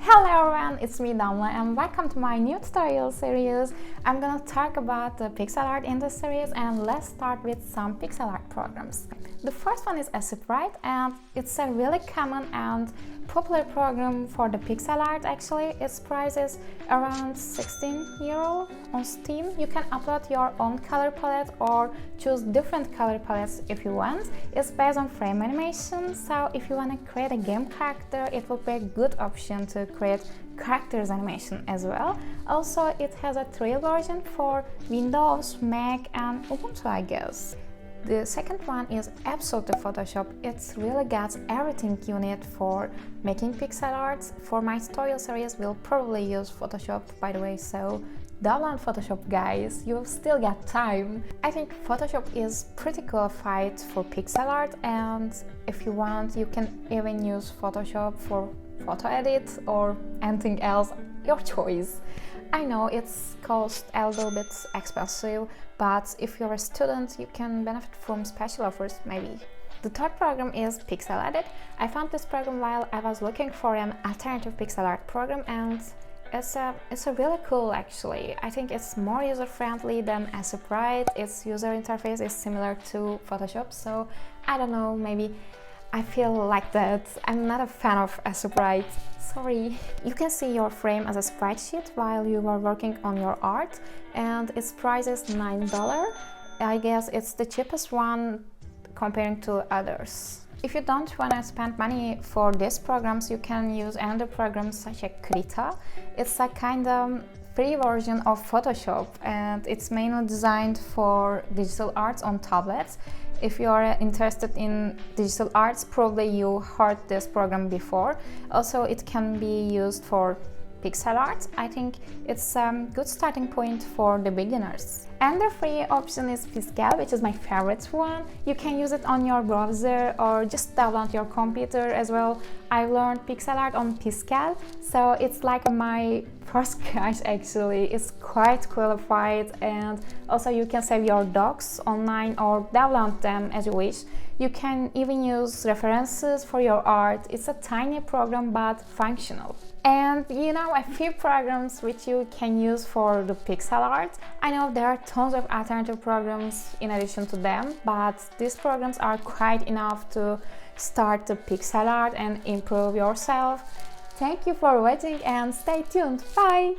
Hello everyone, it's me Damla and welcome to my new tutorial series. I'm gonna talk about the pixel art in this series, and let's start with some pixel art programs. The first one is Aseprite, and it's a really common and popular program for the pixel art. Actually, its price is around €16 on Steam. You can upload your own color palette or choose different color palettes if you want. It's based on frame animation, so if you want to create a game character, it will be a good option to create characters animation as well. Also, it has a trial version for Windows, Mac and Ubuntu, I guess. The second one is absolutely Photoshop. It really gets everything you need for making pixel art. For my tutorial series, we'll probably use Photoshop, by the way, so download Photoshop, guys. You've still got time. I think Photoshop is pretty qualified for pixel art, and if you want, you can even use Photoshop for photo edit or anything else, your choice. I know it's cost a little bit expensive, but if you're a student, you can benefit from special offers maybe. The third program is Pyxel Edit. I found this program while I was looking for an alternative pixel art program, and it's a really cool actually. I think it's more user-friendly than Aseprite. Its user interface is similar to Photoshop, so I don't know, maybe I feel like that. I'm not a fan of Aseprite, sorry. You can see your frame as a sprite sheet while you are working on your art, and its price is $9. I guess it's the cheapest one comparing to others. If you don't want to spend money for these programs, you can use another program such as Krita. It's a kind of free version of Photoshop, and it's mainly designed for digital arts on tablets. If you are interested in digital arts, probably you heard this program before. Also, it can be used for pixel art. I think it's a good starting point for the beginners. And the free option is Piscal, which is my favorite one. You can use it on your browser or just download your computer as well. I learned pixel art on Piscal, so it's like my first crush actually. It's quite qualified, and also you can save your docs online or download them as you wish. You can even use references for your art. It's a tiny program but functional. And you know, a few programs which you can use for the pixel art. I know there are tons of alternative programs in addition to them, but these programs are quite enough to start the pixel art and improve yourself. Thank you for watching and stay tuned. Bye!